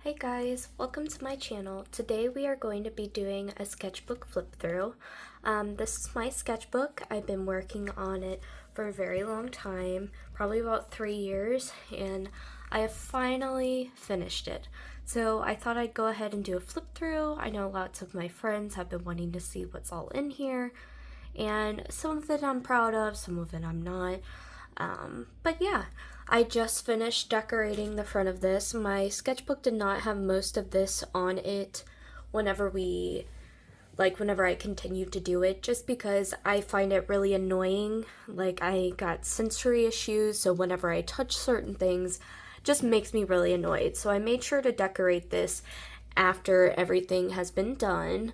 Hey guys, welcome to my channel. Today we are going to be doing a sketchbook flip through. This is my sketchbook. I've been working on it for a very long time, probably about 3 years, and I have finally finished it. So I thought I'd go ahead and do a flip through. I know lots of my friends have been wanting to see what's all in here, and some of it I'm proud of, some of it I'm not. But yeah, I just finished decorating the front of this. My sketchbook did not have most of this on it whenever I continued to do it, just because I find it really annoying. Like, I got sensory issues, so whenever I touch certain things, it just makes me really annoyed. So I made sure to decorate this after everything has been done.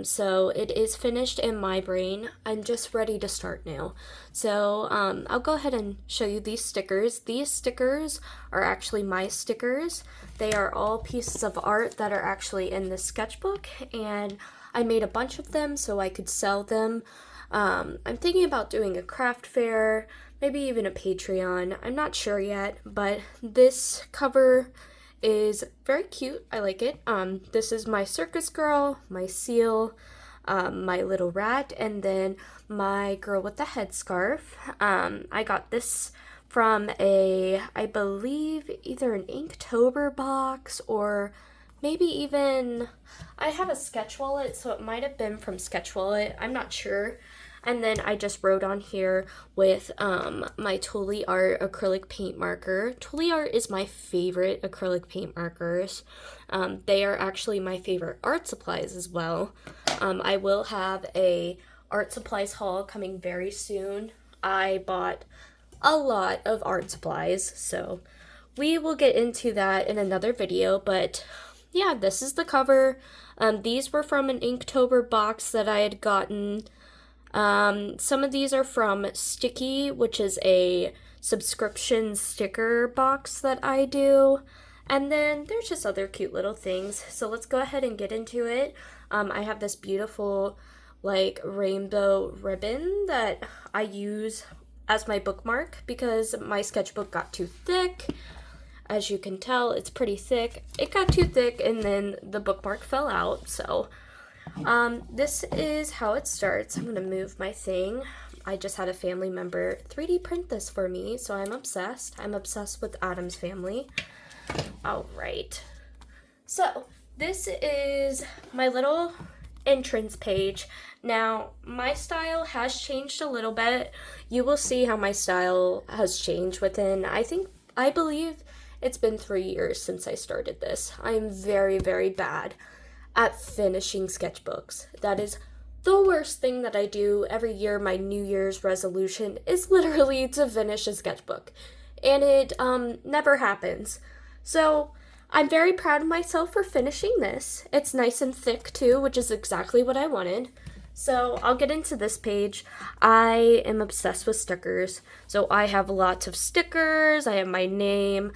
So it is finished in my brain. I'm just ready to start now. So I'll go ahead and show you these stickers. These stickers are actually my stickers. They are all pieces of art that are actually in the sketchbook, and I made a bunch of them so I could sell them. I'm thinking about doing a craft fair, maybe even a Patreon. I'm not sure yet, but this cover is very cute. I like it. This is my circus girl, my seal, my little rat, and then my girl with the headscarf. I got this from I believe, either an Inktober box or maybe even, I have a sketch wallet, so it might have been from Sketch Wallet. I'm not sure. And then I just wrote on here with my Totally Art acrylic paint marker. Totally Art is my favorite acrylic paint markers. They are actually my favorite art supplies as well. I will have a art supplies haul coming very soon. I bought a lot of art supplies, so we will get into that in another video. But yeah, this is the cover. These were from an Inktober box that I had gotten. Some of these are from Sticky, which is a subscription sticker box that I do. And then there's just other cute little things. So let's go ahead and get into it. I have this beautiful, like, rainbow ribbon that I use as my bookmark because my sketchbook got too thick. As you can tell, it's pretty thick. It got too thick and then the bookmark fell out, so this is how it starts. I'm gonna move my thing. I just had a family member 3D print this for me, so I'm obsessed. I'm obsessed with Adam's Family. All right. So this is my little entrance page. Now, my style has changed a little bit. You will see how my style has changed within, I believe it's been 3 years since I started this. I am very, very bad at finishing sketchbooks. That is the worst thing that I do every year. My New Year's resolution is literally to finish a sketchbook, and it never happens. So I'm very proud of myself for finishing this. It's nice and thick too, which is exactly what I wanted. So I'll get into this page. I am obsessed with stickers, so I have lots of stickers. I have my name.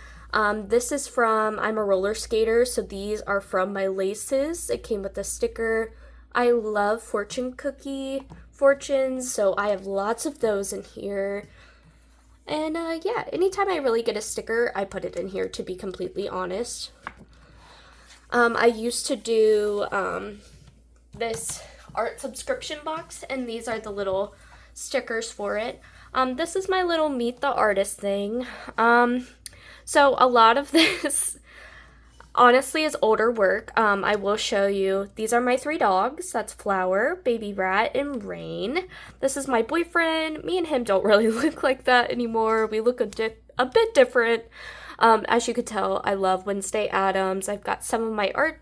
This is from, I'm a roller skater, so these are from my laces. It came with a sticker. I love fortune cookie fortunes, so I have lots of those in here. And yeah, anytime I really get a sticker, I put it in here, to be completely honest. I used to do this art subscription box, and these are the little stickers for it. This is my little Meet the Artist thing. So a lot of this, honestly, is older work. I will show you. These are my 3 dogs. That's Flower, Baby Rat, and Rain. This is my boyfriend. Me and him don't really look like that anymore. We look a bit different. As you could tell, I love Wednesday Addams. I've got some of my art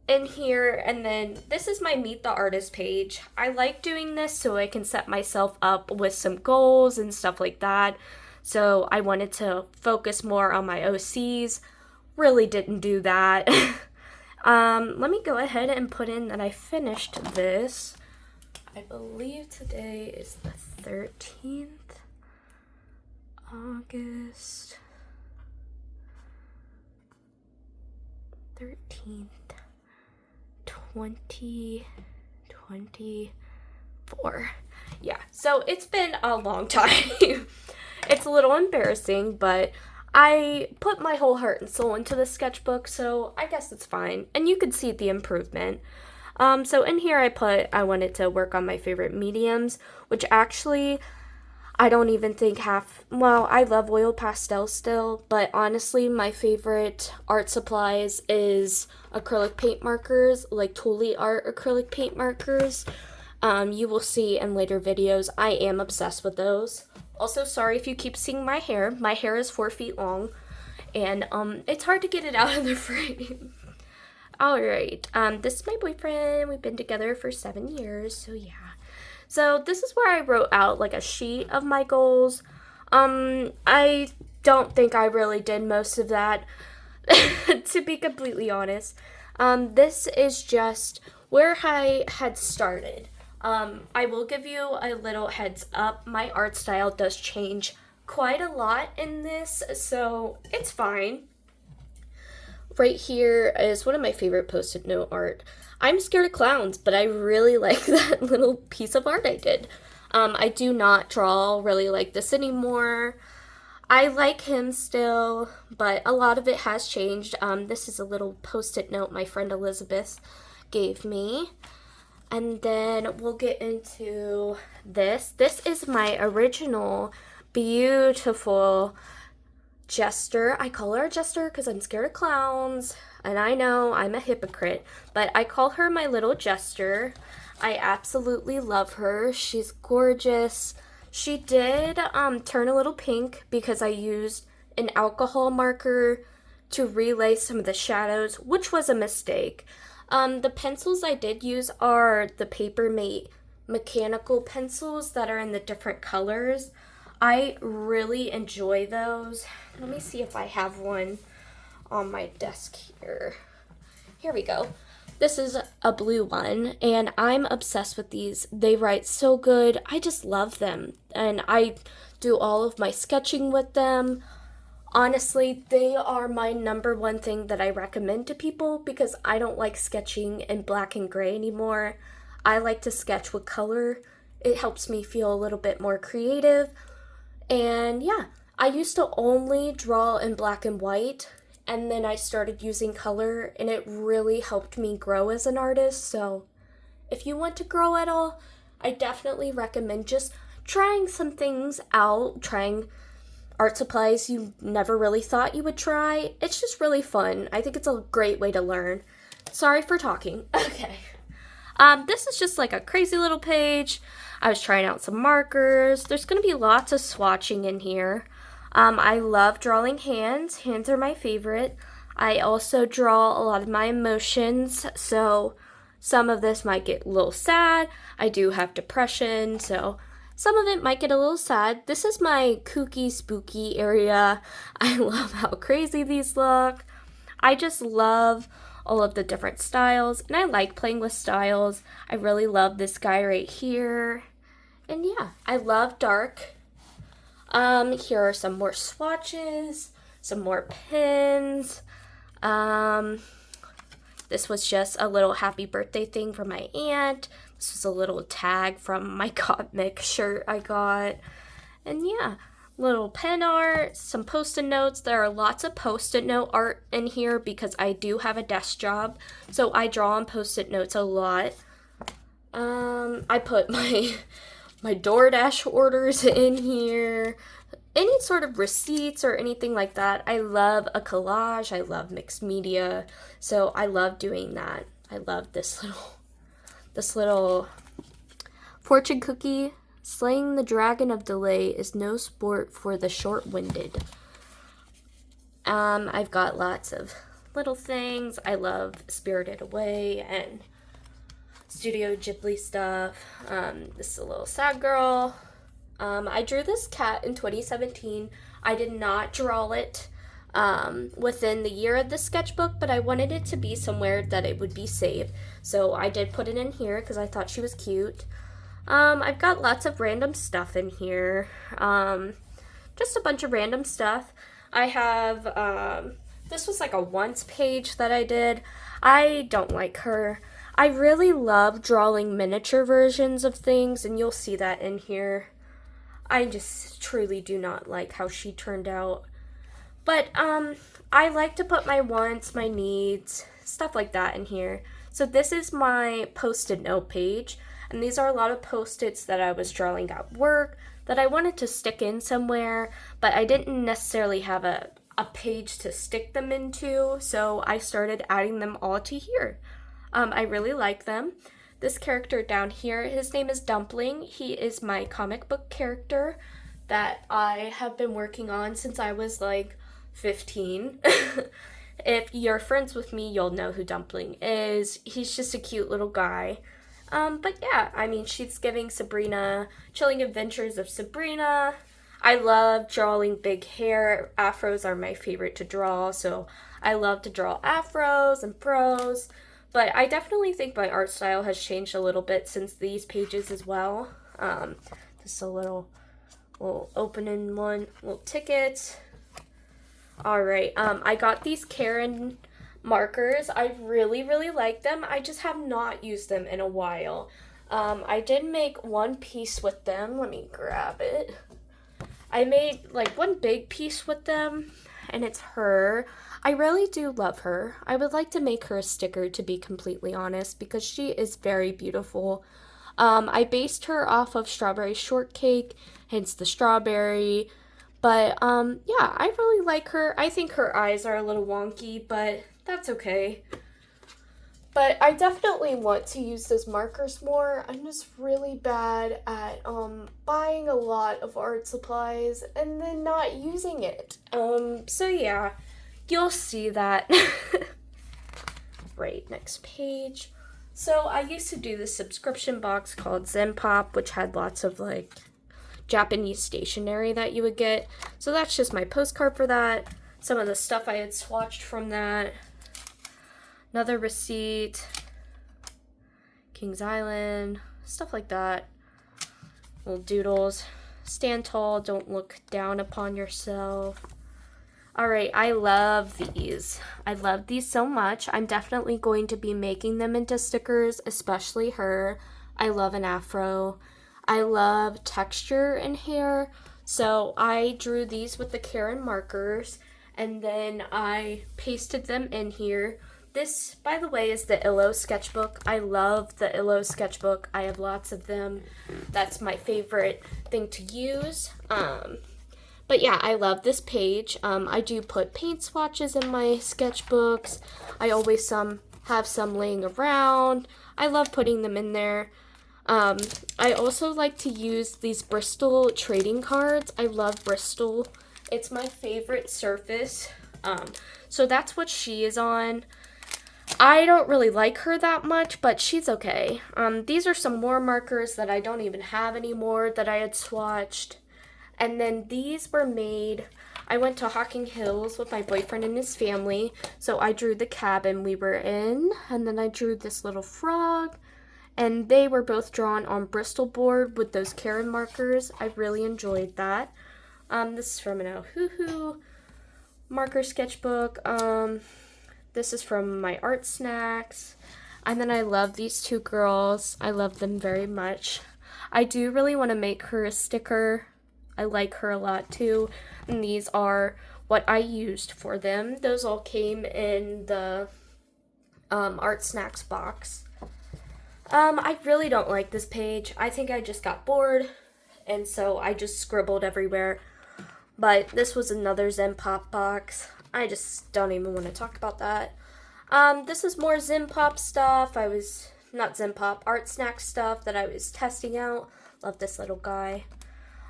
in here, and then this is my Meet the Artist page. I like doing this so I can set myself up with some goals and stuff like that. So I wanted to focus more on my OCs. Really didn't do that. Let me go ahead and put in that I finished this. I believe today is the 13th. August 13th, 2024. Yeah, so it's been a long time. It's a little embarrassing, but I put my whole heart and soul into this sketchbook, so I guess it's fine. And you could see the improvement. So in here I wanted to work on my favorite mediums, which actually I don't even think I love oil pastel still, but honestly, my favorite art supplies is acrylic paint markers, like Thule Art acrylic paint markers. You will see in later videos, I am obsessed with those. Also, sorry if you keep seeing my hair. My hair is 4 feet long, and it's hard to get it out of the frame. Alright, this is my boyfriend. We've been together for 7 years, so yeah. So this is where I wrote out like a sheet of my goals. I don't think I really did most of that, to be completely honest. This is just where I had started. I will give you a little heads up. My art style does change quite a lot in this, so it's fine. Right here is one of my favorite post-it note art. I'm scared of clowns, but I really like that little piece of art I did. I do not draw really like this anymore. I like him still, but a lot of it has changed. This is a little post-it note my friend Elizabeth gave me. And then we'll get into this. This is my original beautiful Jester. I call her a Jester because I'm scared of clowns, and I know I'm a hypocrite, but I call her my little Jester. I absolutely love her. She's gorgeous. She did turn a little pink because I used an alcohol marker to relay some of the shadows, which was a mistake. The pencils I did use are the Papermate mechanical pencils that are in the different colors. I really enjoy those. Let me see if I have one on my desk here. Here we go. This is a blue one, and I'm obsessed with these. They write so good. I just love them, and I do all of my sketching with them. Honestly, they are my number one thing that I recommend to people because I don't like sketching in black and gray anymore. I like to sketch with color. It helps me feel a little bit more creative. And yeah, I used to only draw in black and white, and then I started using color, and it really helped me grow as an artist. So if you want to grow at all, I definitely recommend just trying some things out, trying art supplies you never really thought you would try. It's just really fun. I think it's a great way to learn. Sorry for talking. Okay. This is just like a crazy little page. I was trying out some markers. There's going to be lots of swatching in here. I love drawing hands. Hands are my favorite. I also draw a lot of my emotions, so some of this might get a little sad. I do have depression, so some of it might get a little sad. This is my kooky, spooky area. I love how crazy these look. I just love all of the different styles, and I like playing with styles. I really love this guy right here. And yeah, I love dark. Here are some more swatches, some more pins. This was just a little happy birthday thing for my aunt. This was a little tag from my Gottmik shirt I got. And yeah, little pen art, some post-it notes. There are lots of post-it note art in here because I do have a desk job, so I draw on post-it notes a lot. I put my DoorDash orders in here. Any sort of receipts or anything like that. I love a collage. I love mixed media. So I love doing that. I love this little fortune cookie. Slaying the dragon of delay is no sport for the short-winded. I've got lots of little things. I love Spirited Away and Studio Ghibli stuff. This is a little sad girl. I drew this cat in 2017. I did not draw it within the year of the sketchbook, but I wanted it to be somewhere that it would be saved. So I did put it in here because I thought she was cute. I've got lots of random stuff in here. Just a bunch of random stuff. I have, this was like a once page that I did. I don't like her. I really love drawing miniature versions of things, and you'll see that in here. I just truly do not like how she turned out. But I like to put my wants, my needs, stuff like that in here. So this is my post-it note page, and these are a lot of post-its that I was drawing at work that I wanted to stick in somewhere, but I didn't necessarily have a page to stick them into, so I started adding them all to here. I really like them. This character down here, his name is Dumpling. He is my comic book character that I have been working on since I was like 15. If you're friends with me, you'll know who Dumpling is. He's just a cute little guy. But yeah, I mean, she's giving Sabrina Chilling Adventures of Sabrina. I love drawing big hair. Afros are my favorite to draw, so I love to draw afros and fros. But I definitely think my art style has changed a little bit since these pages as well. Just a little opening one, little ticket. Alright, I got these Karen markers. I really, really like them. I just have not used them in a while. I did make one piece with them. Let me grab it. I made like one big piece with them, and it's her. I really do love her. I would like to make her a sticker, to be completely honest, because she is very beautiful. I based her off of Strawberry Shortcake, hence the strawberry. But yeah, I really like her. I think her eyes are a little wonky, but that's okay. But I definitely want to use those markers more. I'm just really bad at buying a lot of art supplies and then not using it. So yeah, you'll see that. Right, next page. So I used to do this subscription box called Zen Pop, which had lots of like Japanese stationery that you would get. So that's just my postcard for that. Some of the stuff I had swatched from that. Another receipt. Kings Island. Stuff like that. Little doodles. Stand tall. Don't look down upon yourself. Alright, I love these. I love these so much. I'm definitely going to be making them into stickers, especially her. I love an afro. I love texture in hair, so I drew these with the Karen markers, and then I pasted them in here. This, by the way, is the Illo sketchbook. I love the Illo sketchbook. I have lots of them. That's my favorite thing to use. But yeah, I love this page. I do put paint swatches in my sketchbooks. I always have some laying around. I love putting them in there. I also like to use these Bristol trading cards. I love Bristol. It's my favorite surface. So that's what she is on. I don't really like her that much, but she's okay. These are some more markers that I don't even have anymore that I had swatched. And then these were made, I went to Hocking Hills with my boyfriend and his family. So I drew the cabin we were in, and then I drew this little frog. And they were both drawn on Bristol board with those Karen markers. I really enjoyed that. This is from an Ohuhu marker sketchbook. This is from my art snacks. And then I love these two girls. I love them very much. I do really want to make her a sticker. I like her a lot too. And these are what I used for them. Those all came in the art snacks box. I really don't like this page. I think I just got bored, and so I just scribbled everywhere. But this was another Zen Pop box. I just don't even want to talk about that. This is more Zen Pop stuff. Not Zen Pop, art snack stuff that I was testing out. Love this little guy.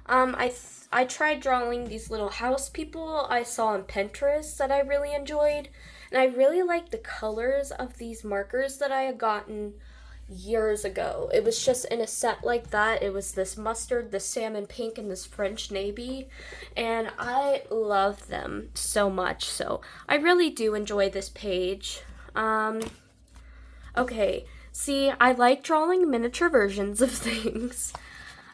I tried drawing these little house people I saw on Pinterest that I really enjoyed. And I really like the colors of these markers that I had gotten years ago. It was just in a set like that. It was this mustard, this salmon pink, and this French navy, and I love them so much. So I really do enjoy this page. Okay, see, I like drawing miniature versions of things.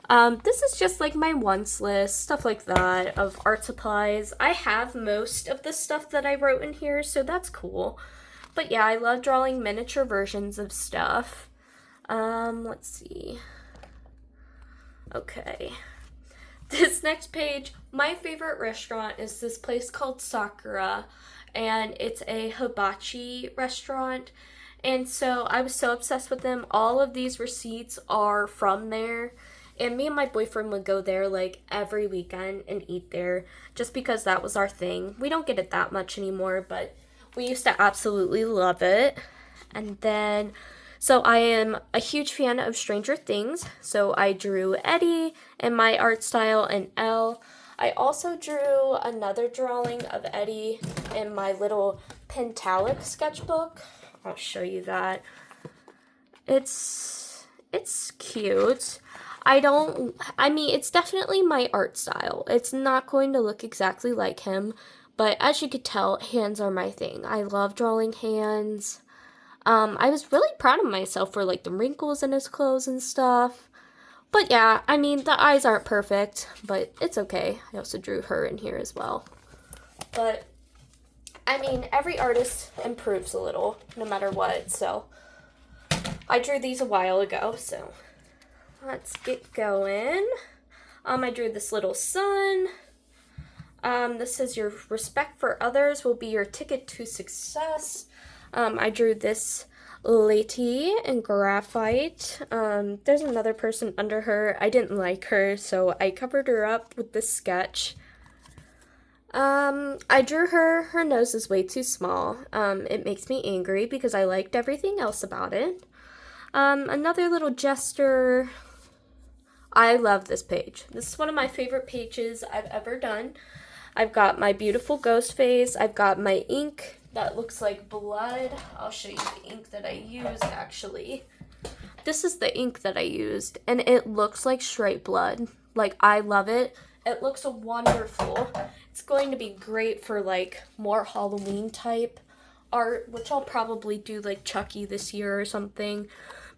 This is just like my wants list, stuff like that, of art supplies. I have most of the stuff that I wrote in here, so that's cool. But yeah, I love drawing miniature versions of stuff. Let's see. Okay. This next page, my favorite restaurant is this place called Sakura, and it's a hibachi restaurant. And so I was so obsessed with them. All of these receipts are from there. And me and my boyfriend would go there like every weekend and eat there just because that was our thing. We don't get it that much anymore, but we used to absolutely love it. And then, so I am a huge fan of Stranger Things. So I drew Eddie in my art style and Elle. I also drew another drawing of Eddie in my little Pentalic sketchbook. I'll show you that. It's cute. I mean, it's definitely my art style. It's not going to look exactly like him, but as you could tell, hands are my thing. I love drawing hands. I was really proud of myself for like the wrinkles in his clothes and stuff. But yeah, I mean, the eyes aren't perfect, but it's okay. I also drew her in here as well. But I mean, every artist improves a little, no matter what, so I drew these a while ago, so let's get going. I drew this little sun. This says your respect for others will be your ticket to success. I drew this lady in graphite. There's another person under her. I didn't like her, so I covered her up with this sketch. I drew her. Her nose is way too small. It makes me angry because I liked everything else about it. Another little jester. I love this page. This is one of my favorite pages I've ever done. I've got my beautiful ghost face. I've got my ink that looks like blood. I'll show you the ink that I used, actually. This is the ink that I used, and it looks like straight blood. Like, I love it. It looks wonderful. It's going to be great for, like, more Halloween type art, which I'll probably do, like, Chucky this year or something.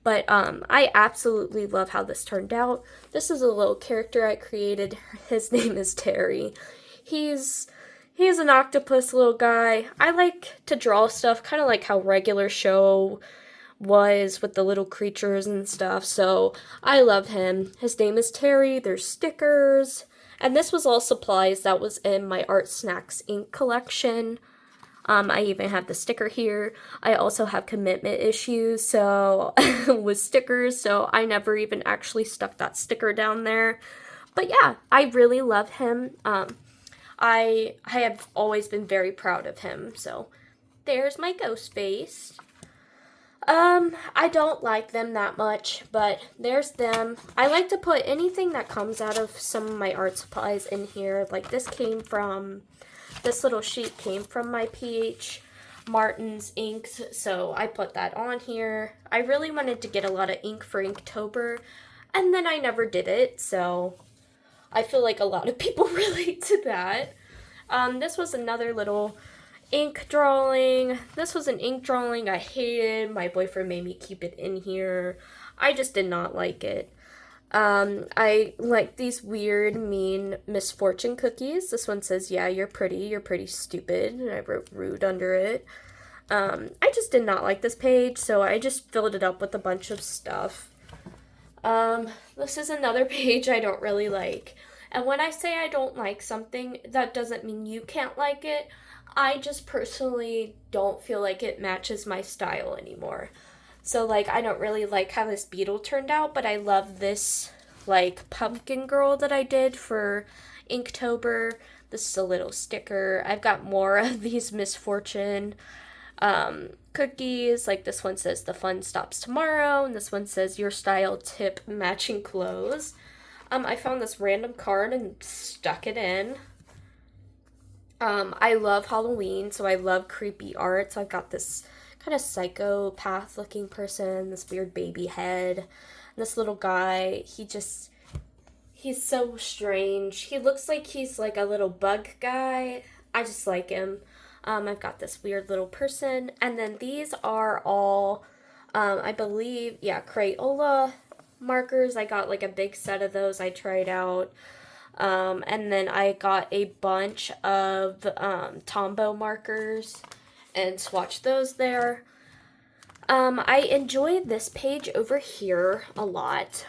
But I absolutely love how this turned out. This is a little character I created. His name is Terry. He's an octopus little guy. I like to draw stuff kind of like how Regular Show was with the little creatures and stuff, so I love him. His name is Terry. There's stickers, and this was all supplies that was in my Art Snacks ink collection. I even have the sticker here. I also have commitment issues, so with stickers, so I never even actually stuck that sticker down there. But yeah, I really love him. I have always been very proud of him, so there's my ghost face. I don't like them that much, but there's them. I like to put anything that comes out of some of my art supplies in here. Like this little sheet came from my PH Martin's inks, so I put that on here. I really wanted to get a lot of ink for Inktober, and then I never did it, so I feel like a lot of people relate to that. This was another little ink drawing. This was an ink drawing I hated. My boyfriend made me keep it in here. I just did not like it. I like these weird, mean misfortune cookies. This one says, yeah, you're pretty stupid, and I wrote rude under it. I just did not like this page, so I just filled it up with a bunch of stuff. This is another page I don't really like. And when I say I don't like something, that doesn't mean you can't like it. I just personally don't feel like it matches my style anymore. So, like, I don't really like how this beetle turned out, but I love this, like, pumpkin girl that I did for Inktober. This is a little sticker. I've got more of these misfortune cookies. Like, this one says, the fun stops tomorrow, and this one says, your style tip matching clothes. I found this random card and stuck it in. I love Halloween, so I love creepy art. So I've got this kind of psychopath looking person, this weird baby head, and this little guy. He's so strange. He looks like he's like a little bug guy. I just like him. I've got this weird little person, and then these are all, I believe, yeah, Crayola markers. I got like a big set of those I tried out. And then I got a bunch of Tombow markers and swatched those there. I enjoyed this page over here a lot.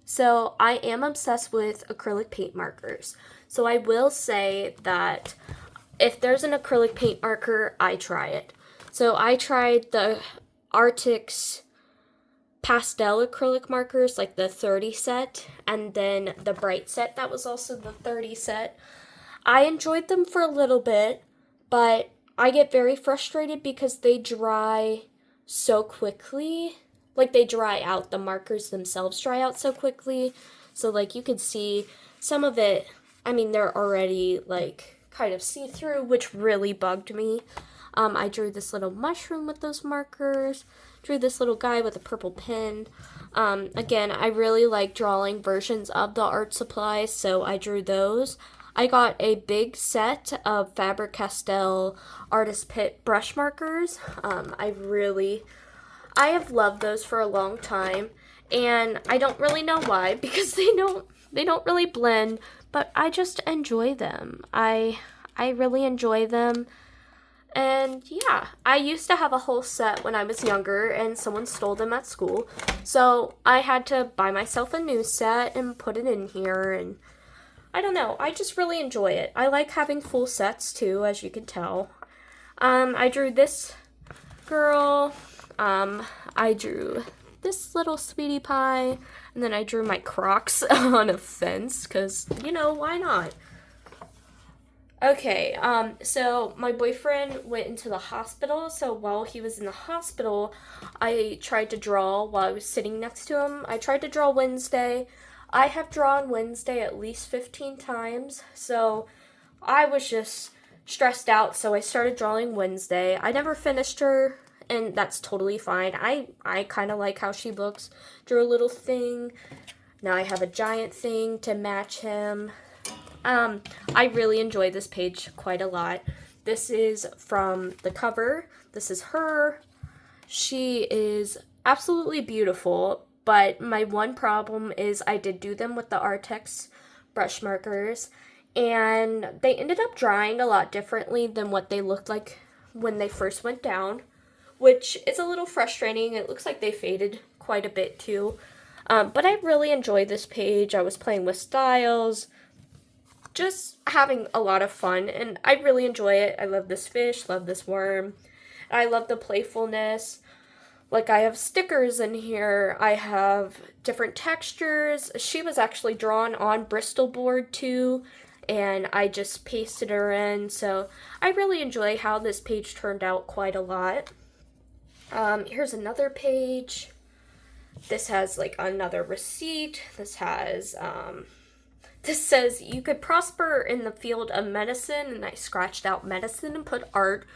So I am obsessed with acrylic paint markers. So I will say that if there's an acrylic paint marker, I try it. So I tried the Arctic's pastel acrylic markers, like the 30 set, and then the bright set that was also the 30 set. I enjoyed them for a little bit, but I get very frustrated because they dry so quickly. Like, they dry out, the markers themselves dry out so quickly. So, like, you could see some of it, I mean, they're already, like, kind of see-through, which really bugged me. I drew this little mushroom with those markers, drew this little guy with a purple pen. Again, I really like drawing versions of the art supplies, so I drew those. I got a big set of Faber-Castell Artist Pitt brush markers. I have loved those for a long time, and I don't really know why, because they don't really blend, but I just enjoy them. I really enjoy them. And yeah, I used to have a whole set when I was younger, and someone stole them at school. So I had to buy myself a new set and put it in here, and I don't know, I just really enjoy it. I like having full sets too, as you can tell. I drew this girl. I drew this little sweetie pie, and then I drew my Crocs on a fence, because, you know, why not? Okay, so my boyfriend went into the hospital, so while he was in the hospital, I tried to draw while I was sitting next to him. I tried to draw Wednesday. I have drawn Wednesday at least 15 times, so I was just stressed out, so I started drawing Wednesday. I never finished her, and that's totally fine. I kind of like how she looks. Drew a little thing. Now I have a giant thing to match him. I really enjoy this page quite a lot. This is from the cover. This is her. She is absolutely beautiful, but my one problem is I did do them with the Artex brush markers, and they ended up drying a lot differently than what they looked like when they first went down, which is a little frustrating. It looks like they faded quite a bit too. But I really enjoyed this page. I was playing with styles, just having a lot of fun, and I really enjoy it. I love this fish, love this worm. I love the playfulness. Like, I have stickers in here. I have different textures. She was actually drawn on Bristol board too, and I just pasted her in. So I really enjoy how this page turned out quite a lot. Here's another page. This has like another receipt. This has, this says, you could prosper in the field of medicine, and I scratched out medicine and put art.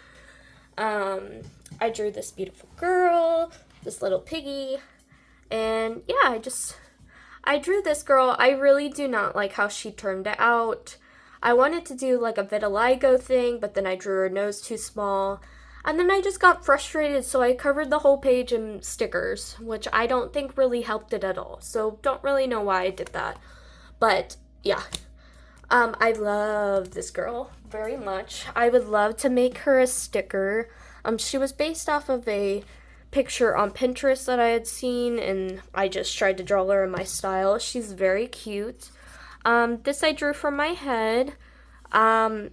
I drew this beautiful girl, this little piggy, and yeah, I drew this girl. I really do not like how she turned out. I wanted to do like a vitiligo thing, but then I drew her nose too small, and then I just got frustrated, so I covered the whole page in stickers, which I don't think really helped it at all, so don't really know why I did that, but yeah. I love this girl very much. I would love to make her a sticker. She was based off of a picture on Pinterest that I had seen, and I just tried to draw her in my style. She's very cute. This I drew from my head. I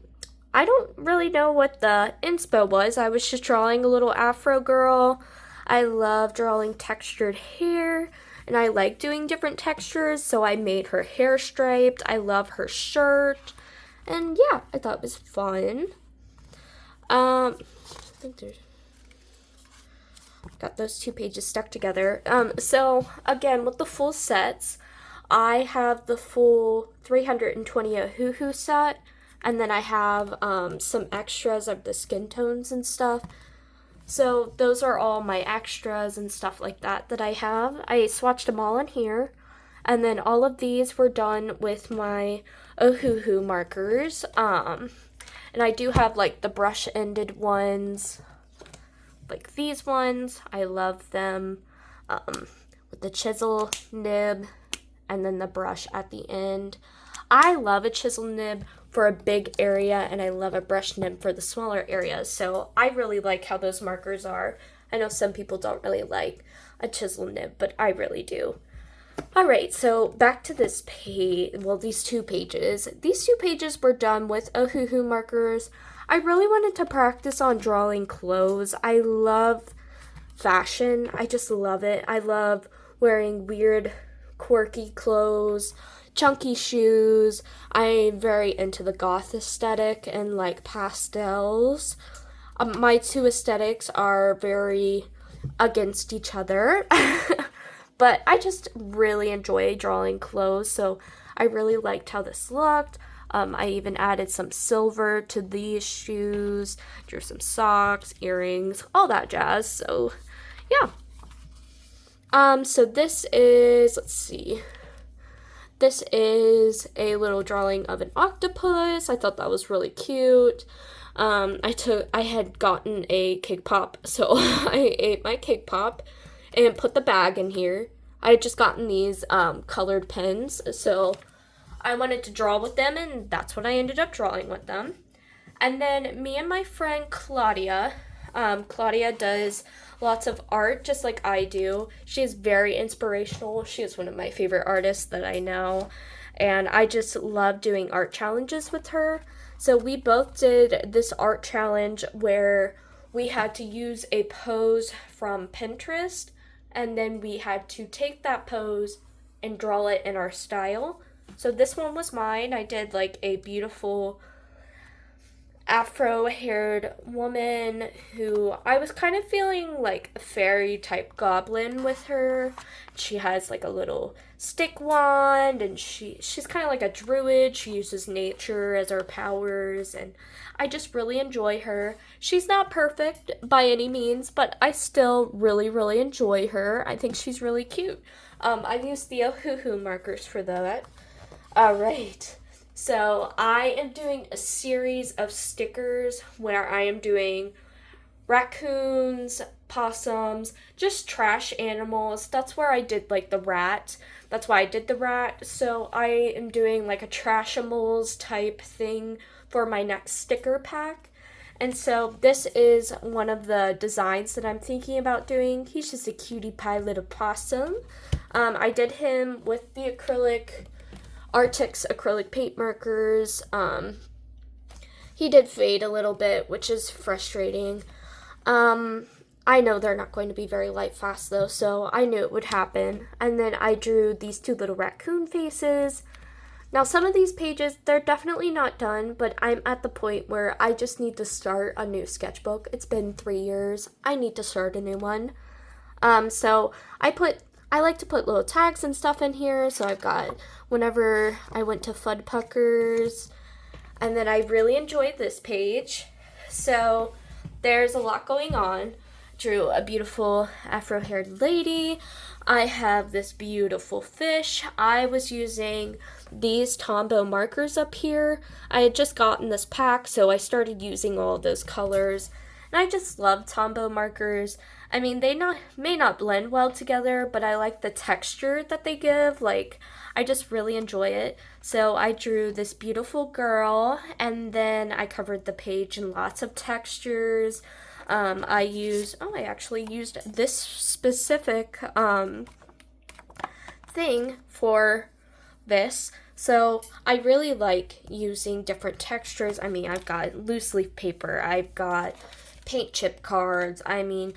don't really know what the inspo was. I was just drawing a little afro girl. I love drawing textured hair, and I like doing different textures, so I made her hair striped. I love her shirt, and yeah, I thought it was fun. I think there's, got those two pages stuck together. So again, with the full sets, I have the full 320 Ohuhu set, and then I have some extras of the skin tones and stuff. So those are all my extras and stuff like that I have. I swatched them all in here. And then all of these were done with my Ohuhu markers. And I do have like the brush-ended ones, like these ones. I love them. With the chisel nib and then the brush at the end. I love a chisel nib for a big area, and I love a brush nib for the smaller areas, so I really like how those markers are. I know some people don't really like a chisel nib, but I really do. Alright, so back to this page, well, these two pages. These two pages were done with Ohuhu markers. I really wanted to practice on drawing clothes. I love fashion. I just love it. I love wearing weird, quirky clothes, chunky shoes. I'm very into the goth aesthetic and like pastels. My two aesthetics are very against each other. But I just really enjoy drawing clothes, so I really liked how this looked. I even added some silver to these shoes, drew some socks, earrings, all that jazz. So, yeah. So this is, let's see. This is a little drawing of an octopus. I thought that was really cute. I had gotten a cake pop, so I ate my cake pop and put the bag in here. I had just gotten these colored pens, so I wanted to draw with them, and that's what I ended up drawing with them. And then me and my friend Claudia, Claudia does lots of art just like I do. She is very inspirational. She is one of my favorite artists that I know, and I just love doing art challenges with her. So we both did this art challenge where we had to use a pose from Pinterest, and then we had to take that pose and draw it in our style. So this one was mine. I did like a beautiful afro-haired woman who I was kind of feeling like a fairy type goblin with her. She has like a little stick wand, and she's kind of like a druid. She uses nature as her powers, and I just really enjoy her. She's not perfect by any means, but I still really, really enjoy her. I think she's really cute. I've used the Ohuhu markers for that. Alright, so I am doing a series of stickers where I am doing raccoons, possums, just trash animals. That's where I did like the rat. That's why I did the rat. So I am doing like a trashimals type thing for my next sticker pack. And so this is one of the designs that I'm thinking about doing. He's just a cutie pie little possum. I did him with the Arctic's acrylic paint markers. He did fade a little bit, which is frustrating. I know they're not going to be very light fast though, so I knew it would happen. And then I drew these two little raccoon faces. Now some of these pages, they're definitely not done, but I'm at the point where I just need to start a new sketchbook. It's been 3 years. I need to start a new one. So I like to put little tags and stuff in here. So I've got whenever I went to Fudpuckers, and then I really enjoyed this page. So there's a lot going on. Drew a beautiful afro-haired lady. I have this beautiful fish. I was using these Tombow markers up here. I had just gotten this pack, so I started using all of those colors. And I just love Tombow markers. I mean, they may not blend well together, but I like the texture that they give. Like, I just really enjoy it. So I drew this beautiful girl, and then I covered the page in lots of textures. I actually used this specific thing for this. So I really like using different textures. I mean, I've got loose leaf paper, I've got paint chip cards. I mean,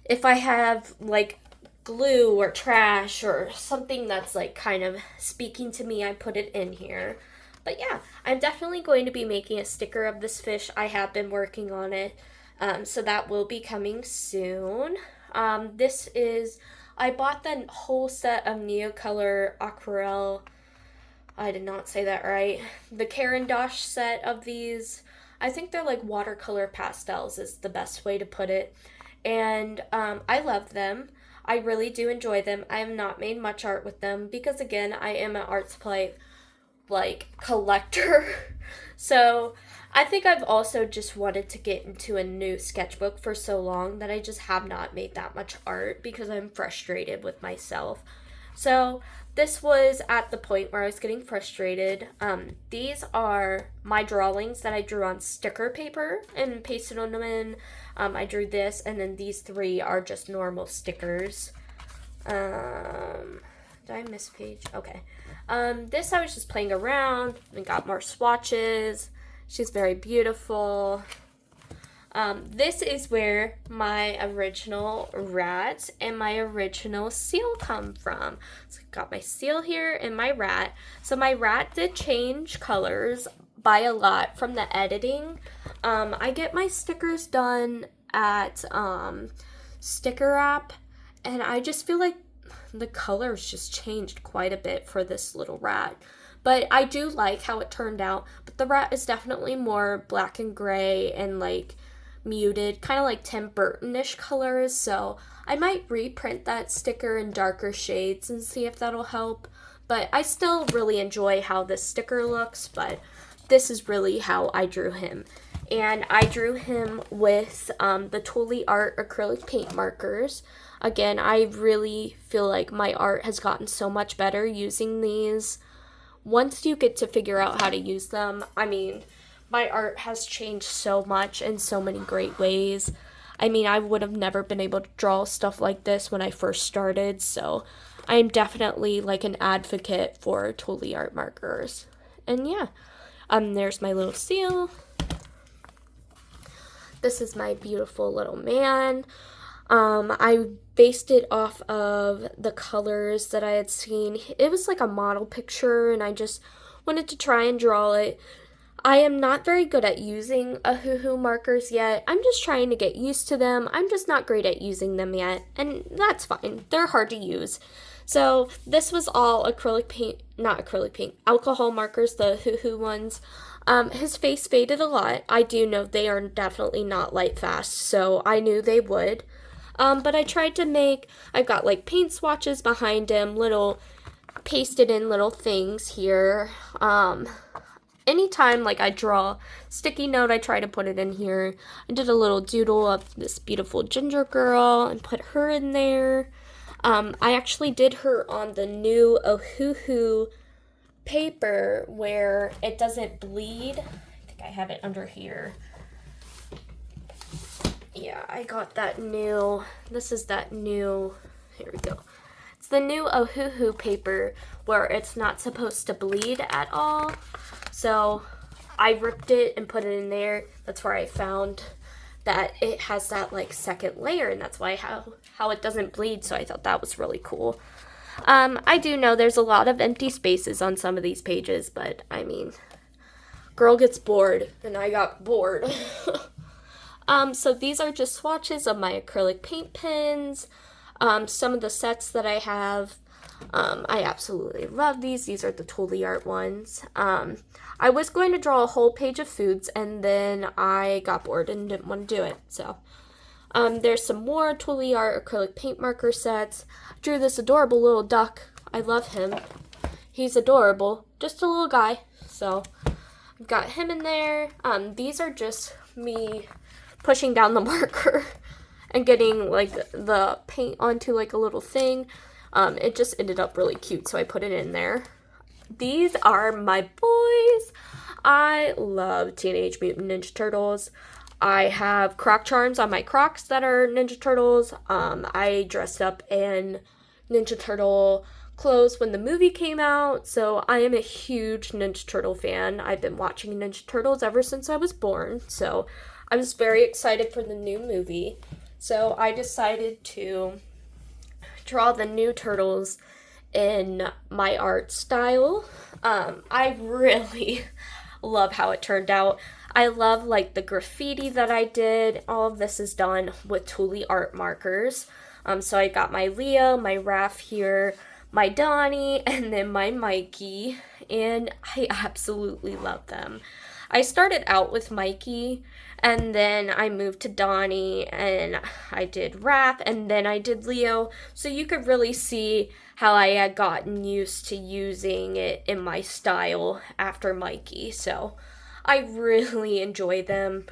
if I have like glue or trash or something that's like kind of speaking to me, I put it in here. But yeah, I'm definitely going to be making a sticker of this fish. I have been working on it. So that will be coming soon. I bought the whole set of Neocolor Aquarelle. I did not say that right. The Caran d'Ache set of these. I think they're like watercolor pastels is the best way to put it. And I love them. I really do enjoy them. I have not made much art with them because, again, I am an art supply like collector. So I think I've also just wanted to get into a new sketchbook for so long that I just have not made that much art because I'm frustrated with myself. So this was at the point where I was getting frustrated. These are my drawings that I drew on sticker paper and pasted on them in. I drew this, and then these three are just normal stickers. Did I miss a page? Okay. This I was just playing around and got more swatches. She's very beautiful. This is where my original rat and my original seal come from. So I've got my seal here and my rat. So my rat did change colors by a lot from the editing. I get my stickers done at Sticker App, and I just feel like the colors just changed quite a bit for this little rat. But I do like how it turned out. But the rat is definitely more black and gray and like muted, kind of like Tim Burton-ish colors. So I might reprint that sticker in darker shades and see if that'll help. But I still really enjoy how this sticker looks, but this is really how I drew him. And I drew him with the Totally Art acrylic paint markers. Again, I really feel like my art has gotten so much better using these. Once you get to figure out how to use them, I mean, my art has changed so much in so many great ways. I mean, I would have never been able to draw stuff like this when I first started, so I am definitely like an advocate for Totally Art markers. And yeah, there's my little seal. This is my beautiful little man. I based it off of the colors that I had seen. It was like a model picture, and I just wanted to try and draw it. I am not very good at using Ohuhu markers yet. I'm just trying to get used to them. I'm just not great at using them yet, and that's fine. They're hard to use. So this was all acrylic paint, not acrylic paint, alcohol markers, the Ohuhu ones. His face faded a lot. I do know they are definitely not light fast, so I knew they would. But I tried to make, I've got like paint swatches behind him, little pasted in little things here. Anytime like I draw sticky note, I try to put it in here. I did a little doodle of this beautiful ginger girl and put her in there. I actually did her on the new Ohuhu paper where it doesn't bleed. I think I have it under here. Yeah, I got that new, this is that new, here we go. It's the new Ohuhu paper where it's not supposed to bleed at all. So I ripped it and put it in there. That's where I found that it has that like second layer, and that's why how it doesn't bleed. So I thought that was really cool. I do know there's a lot of empty spaces on some of these pages, but I mean, girl gets bored, and I got bored. So these are just swatches of my acrylic paint pens. Some of the sets that I have, I absolutely love these. These are the Totally Art ones. I was going to draw a whole page of foods, and then I got bored and didn't want to do it. So there's some more Totally Art acrylic paint marker sets. I drew this adorable little duck. I love him. He's adorable. Just a little guy. So I've got him in there. These are just me pushing down the marker and getting like the paint onto like a little thing. It just ended up really cute, so I put it in there. These are my boys. I love Teenage Mutant Ninja Turtles. I have Croc charms on my Crocs that are Ninja Turtles. I dressed up in Ninja Turtle clothes when the movie came out, so I am a huge Ninja Turtle fan. I've been watching Ninja Turtles ever since I was born, so I was very excited for the new movie. So I decided to draw the new turtles in my art style. I really love how it turned out. I love like the graffiti that I did. All of this is done with Totally Art markers. So I got my Leo, my Raph here, my Donnie, and then my Mikey, and I absolutely love them. I started out with Mikey, and then I moved to Donnie, and I did Raph, and then I did Leo, so you could really see how I had gotten used to using it in my style after Mikey, so I really enjoy them.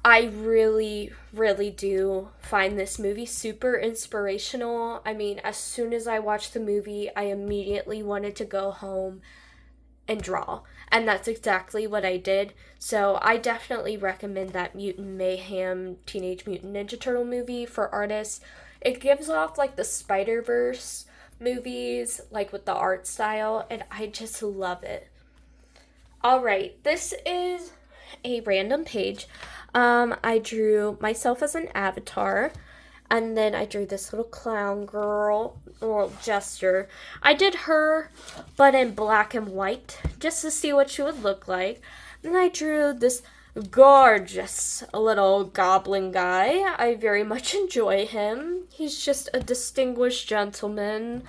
I really, really do find this movie super inspirational. I mean, as soon as I watched the movie, I immediately wanted to go home and draw. And that's exactly what I did. So I definitely recommend that Mutant Mayhem Teenage Mutant Ninja Turtle movie for artists. It gives off like the Spider-Verse movies, like with the art style, and I just love it. All right, this is a random page. I drew myself as an avatar, and then I drew this little clown girl, little jester. I did her, but in black and white, just to see what she would look like. Then I drew this gorgeous little goblin guy. I very much enjoy him. He's just a distinguished gentleman.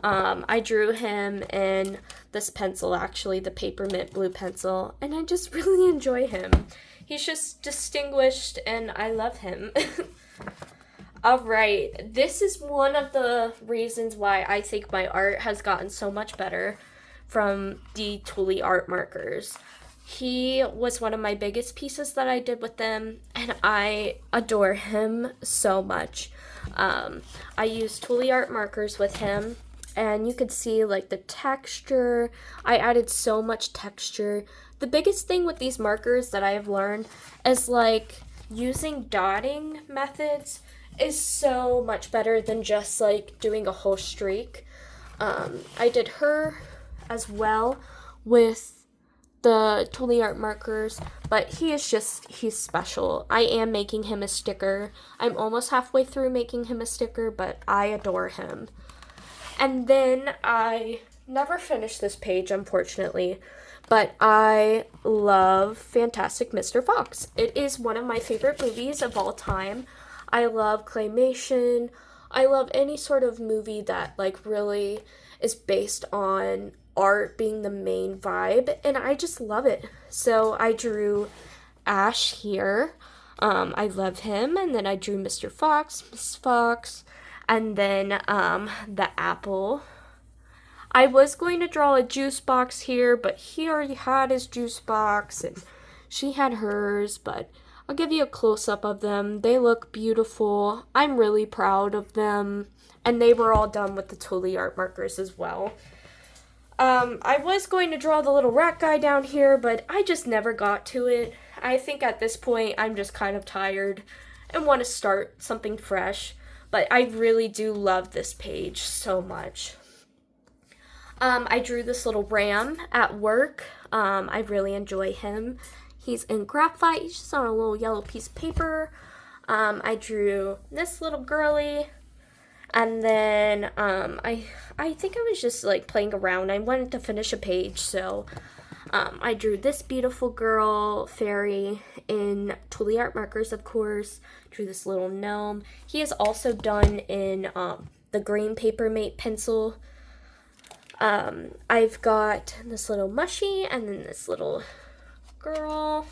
I drew him in this pencil, actually, the Papermint Blue pencil, and I just really enjoy him. He's just distinguished, and I love him. Alright, this is one of the reasons why I think my art has gotten so much better from the Thule art markers. He was one of my biggest pieces that I did with them, and I adore him so much. I used Thule art markers with him, and you could see like the texture. I added so much texture. The biggest thing with these markers that I have learned is like using dotting methods is so much better than just like doing a whole streak. I did her as well with the Thule art markers, but he's special. I am making him a sticker. I'm almost halfway through making him a sticker, but I adore him. And then I never finished this page, unfortunately, but I love Fantastic Mr. Fox. It is one of my favorite movies of all time. I love claymation. I love any sort of movie that like really is based on art being the main vibe, and I just love it. So I drew Ash here. I love him, and then I drew Mr. Fox, Miss Fox, and then the apple. I was going to draw a juice box here, but he already had his juice box, and she had hers, but I'll give you a close-up of them. They look beautiful. I'm really proud of them, and they were all done with the Thule art markers as well. I was going to draw the little rat guy down here, but I just never got to it. I think at this point I'm just kind of tired and want to start something fresh, but I really do love this page so much. I drew this little ram at work. I really enjoy him. He's in graphite. He's just on a little yellow piece of paper. I drew this little girly. And then I think I was just like playing around. I wanted to finish a page, so I drew this beautiful girl fairy in Thule art markers, of course. Drew this little gnome. He is also done in the green Papermate pencil. I've got this little mushy and then this little girl.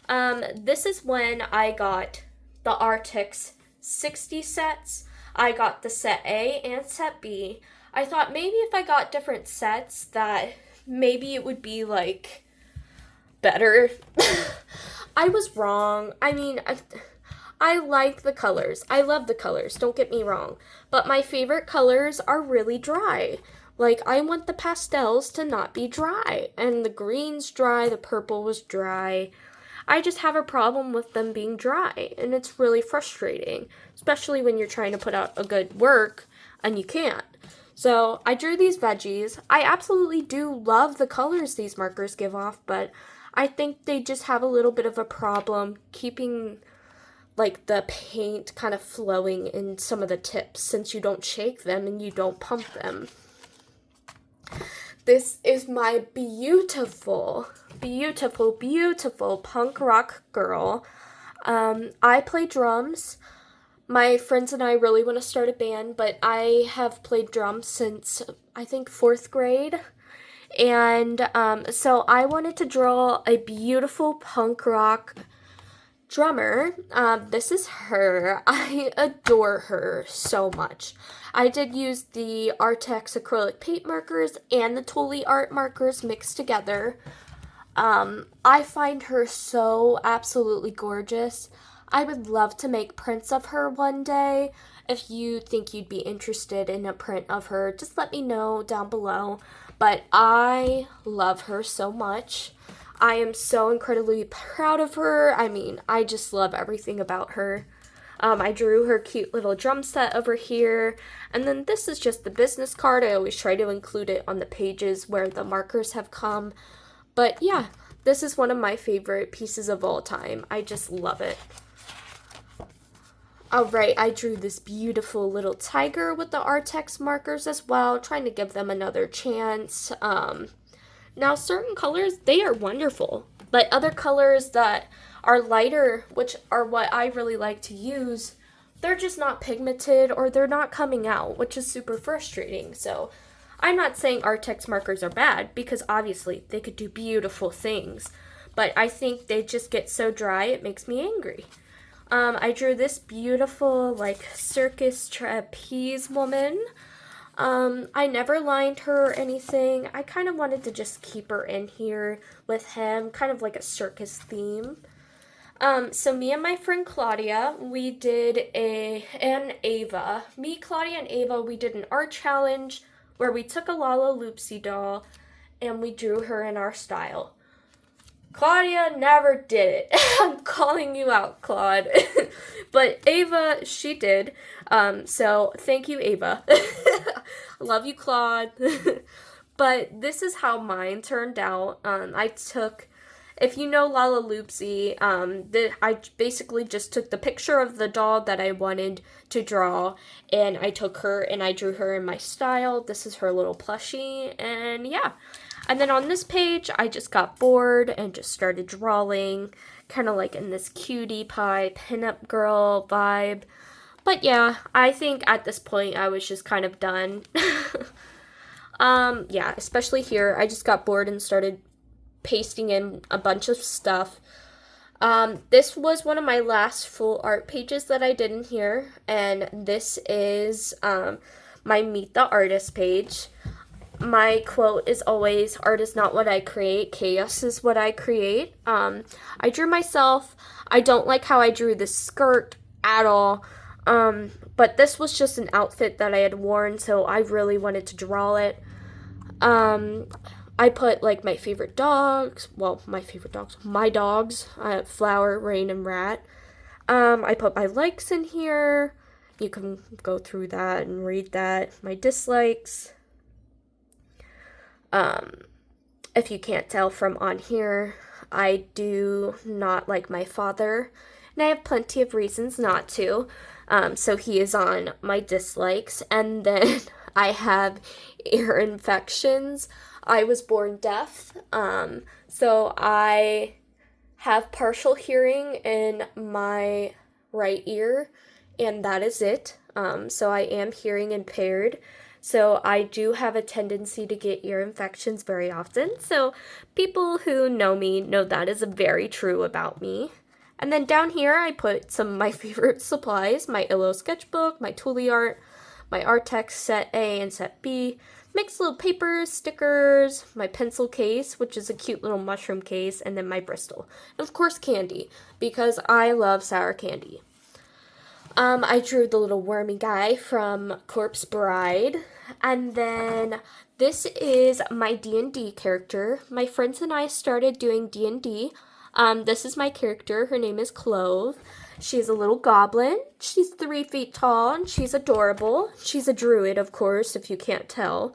This is when I got the Artix 60 sets. I got the set A and set B. I thought maybe if I got different sets that maybe it would be like better. I was wrong. I mean, I like the colors. I love the colors, don't get me wrong. But my favorite colors are really dry. Like, I want the pastels to not be dry. And the green's dry, the purple was dry. I just have a problem with them being dry, and it's really frustrating, especially when you're trying to put out a good work and you can't. So I drew these veggies. I absolutely do love the colors these markers give off, but I think they just have a little bit of a problem keeping like the paint kind of flowing in some of the tips since you don't shake them and you don't pump them. This is my beautiful punk rock girl. I play drums. My friends and I really want to start a band, but I have played drums since, I think, 4th grade. And so I wanted to draw a beautiful punk rock drummer. This is her. I adore her so much. I did use the Artex acrylic paint markers and the Thule art markers mixed together. I find her so absolutely gorgeous. I would love to make prints of her one day. If you think you'd be interested in a print of her, just let me know down below. But I love her so much. I am so incredibly proud of her. I mean, I just love everything about her. I drew her cute little drum set over here. And then this is just the business card. I always try to include it on the pages where the markers have come. But yeah, this is one of my favorite pieces of all time. I just love it. Alright, I drew this beautiful little tiger with the Artex markers as well, trying to give them another chance. Now, certain colors, they are wonderful, but other colors that are lighter, which are what I really like to use, they're just not pigmented or they're not coming out, which is super frustrating. So I'm not saying Artex markers are bad, because obviously they could do beautiful things, but I think they just get so dry it makes me angry. I drew this beautiful, like, circus trapeze woman. I never lined her or anything. I kind of wanted to just keep her in here with him, kind of like a circus theme. So me and my friend Claudia, we did and Ava. Me, Claudia, and Ava, we did an art challenge where we took a Lala Loopsy doll and we drew her in our style. Claudia never did it. I'm calling you out, Claude. But Ava, she did. So thank you, Ava. Love you, Claude. But this is how mine turned out. I took, if you know Lala Loopsy, I basically just took the picture of the doll that I wanted to draw, and I took her and I drew her in my style. This is her little plushie, and yeah. And then on this page, I just got bored and just started drawing, kind of like in this cutie pie pinup girl vibe. But yeah, I think at this point I was just kind of done. Yeah, especially here, I just got bored and started pasting in a bunch of stuff. This was one of my last full art pages that I did in here, and this is my Meet the Artist page. My quote is always, art is not what I create, chaos is what I create. I drew myself. I don't like how I drew this skirt at all, but this was just an outfit that I had worn, so I really wanted to draw it. I put, like, my favorite dogs, my dogs, Flower, Rain, and Rat. I put my likes in here. You can go through that and read that. My dislikes. If you can't tell from on here, I do not like my father, and I have plenty of reasons not to. So he is on my dislikes. And then I have ear infections. I was born deaf, so I have partial hearing in my right ear, and that is it. So I am hearing impaired. So I do have a tendency to get ear infections very often. So people who know me know that is very true about me. And then down here I put some of my favorite supplies, my Illo sketchbook, my Toolie art, my Artex set A and set B, mixed little papers, stickers, my pencil case, which is a cute little mushroom case, and then my Bristol. And of course candy, because I love sour candy. I drew the little wormy guy from Corpse Bride, and then this is my D&D character. My friends and I started doing D&D. This is my character. Her name is Clove. She's a little goblin. She's 3 feet tall, and she's adorable. She's a druid, of course, if you can't tell.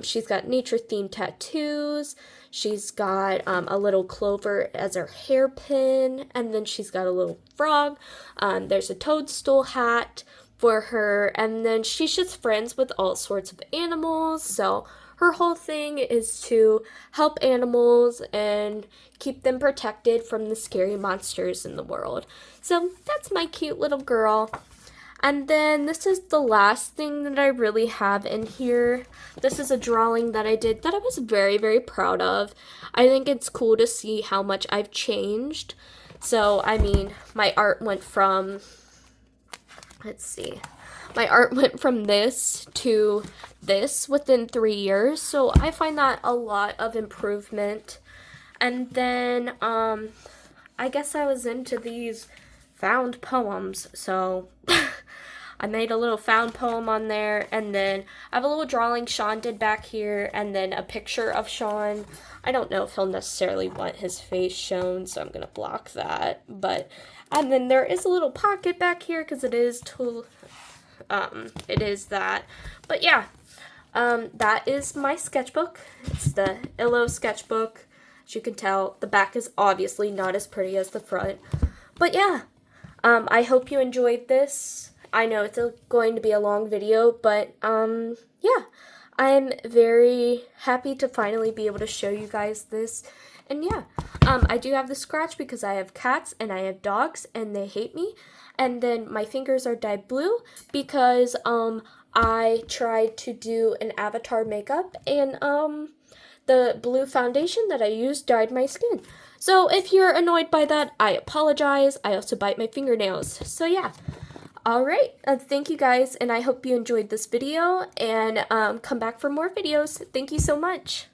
She's got nature-themed tattoos. She's got a little clover as her hairpin, and then she's got a little frog. There's a toadstool hat for her, and then she's just friends with all sorts of animals, so her whole thing is to help animals and keep them protected from the scary monsters in the world. So that's my cute little girl. And then this is the last thing that I really have in here. This is a drawing that I did that I was very, very proud of. I think it's cool to see how much I've changed. So, I mean, my art went from, my art went from this to this within 3 years. So I find that a lot of improvement. And then, I guess I was into these found poems, so I made a little found poem on there, and then I have a little drawing Sean did back here, and then a picture of Sean. I don't know if he'll necessarily want his face shown, so I'm gonna block that, but And then there is a little pocket back here because it is that. But yeah, that is my sketchbook. It's the Illo sketchbook. As you can tell, the back is obviously not as pretty as the front. But yeah, I hope you enjoyed this. I know it's going to be a long video, but yeah, I'm very happy to finally be able to show you guys this. And yeah, I do have the scratch because I have cats and I have dogs and they hate me. And then my fingers are dyed blue because I tried to do an avatar makeup and the blue foundation that I used dyed my skin. So if you're annoyed by that, I apologize. I also bite my fingernails. So yeah. Alright, thank you guys, and I hope you enjoyed this video, and come back for more videos. Thank you so much.